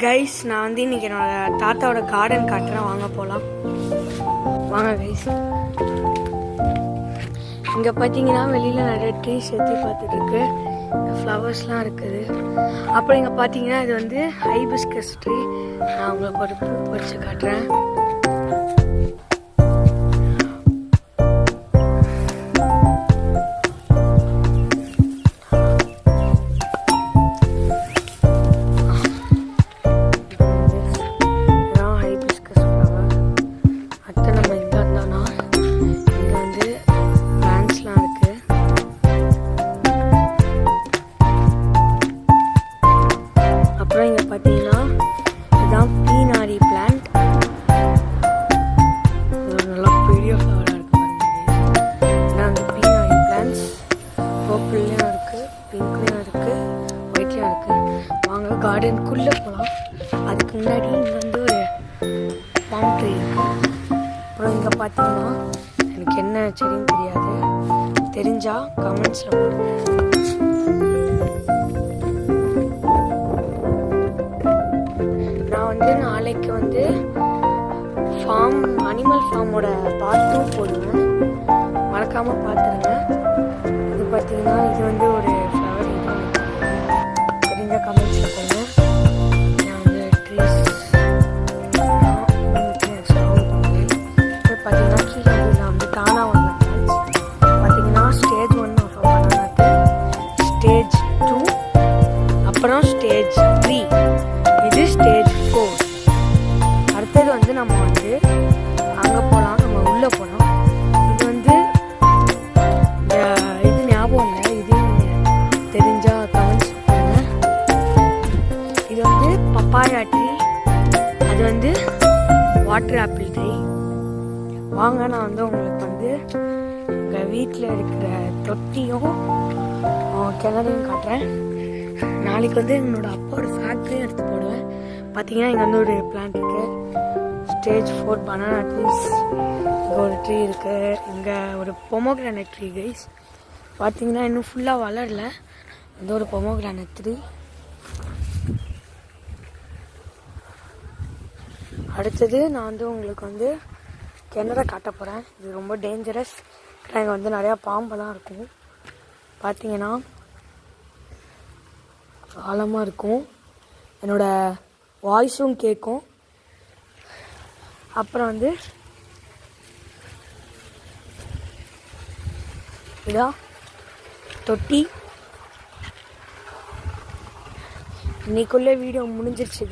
Guys, நான் வந்து இன்னைக்கு என்னோட தாத்தாவோட கார்டன் காட்டுறேன். வாங்க போகலாம். வாங்க கைஸ். இங்கே பார்த்தீங்கன்னா வெளியில் நிறைய ட்ரீஸ் எடுத்து பார்த்துட்டு இருக்கு. ஃப்ளவர்ஸ்லாம் இருக்குது. அப்புறம் இங்கே பார்த்தீங்கன்னா இது வந்து ஹைபிஸ்கஸ் ட்ரீ. நான் உங்களுக்கு ஒரு பூ பறித்து காட்டுறேன். பார்த்தீங்கன்னா இதுதான் பீனாரி பிளான்ட். நல்லா பெரிய ஃப்ளவராக இருக்கு பாருங்க. அந்த பீனாரி பிளான்ட்ஸ் பர்பிள்லையும் இருக்கு, பிங்க்லையும் இருக்கு, ஒயிட்லையும் இருக்கு. வாங்க கார்டனுக்குள்ளே போகலாம். அதுக்கு முன்னாடி இங்கே வந்து ஒரு பாம் ட்ரீ இருக்கு. அப்புறம் இங்கே பார்த்தீங்கன்னா எனக்கு என்ன செடின்னு தெரியாது, தெரிஞ்சா கமெண்ட்ஸில் போடுங்க. நாளைக்கு வந்து அனிமல் ஃபார்மோட பார்ட் 2 போடுவேன். மறக்காமல் பார்த்துருங்க. இது பார்த்தீங்கன்னா இது வந்து ஒரு ஃப்ளவர். தெரிஞ்ச கமெண்ட்ஸில் போங்க. நான் வந்து ட்ரீஸ் பண்ணுவேன். இது பார்த்தீங்கன்னா கீழே வந்து நான் வந்து தானாக வந்தேன். பார்த்தீங்கன்னா ஸ்டேஜ் 1 ஆஃப் பண்ணாக்கு, ஸ்டேஜ் 2, அப்புறம் ஸ்டேஜ் 3, இது ஸ்டேஜ் 4. அடுத்தது வந்து நம்ம வந்து அங்கே போகலாம், நம்ம உள்ளே போகலாம். இது வந்து இது ஞாபகம் இல்லை, இது தெரிஞ்சால் கமெண்ட்ஸ் பண்ணுங்க. இது வந்து பப்பாயா ட்ரீ, அது வந்து வாட்டர் ஆப்பிள் ட்ரீ. வாங்க நான் வந்து உங்களுக்கு வந்து எங்கள் வீட்டில் இருக்கிற தொட்டியும் கிணறையும் காட்டுறேன். நாளைக்கு வந்து என்னோட அப்பாவோட ஃபேக்ட்ரியும் எடுத்து போடுவேன். பார்த்தீங்கன்னா இங்கே வந்து ஒரு பிளான்ட் இருக்குது, ஸ்டேஜ் 4 பனானா ட்ரீஸ். இங்கே ஒரு ட்ரீ இருக்குது. இங்கே ஒரு பொமோகிரானட் ட்ரீ கைஸ். பார்த்தீங்கன்னா இன்னும் ஃபுல்லாக வளரல. இது ஒரு பொமோகிரானட் ட்ரீ. அடுத்தது நான் வந்து உங்களுக்கு வந்து கிணற காட்ட போகிறேன். இது ரொம்ப டேஞ்சரஸ். இங்கே வந்து நிறையா பாம்பெல்லாம் இருக்கும். பார்த்தீங்கன்னா ஆழமாக இருக்கும். என்னோடய வாய்ஸும் கேட்கும். அப்புறம் வந்து இதான் தொட்டி. இன்னைக்குள்ளே வீடியோ முடிஞ்சிருச்சு.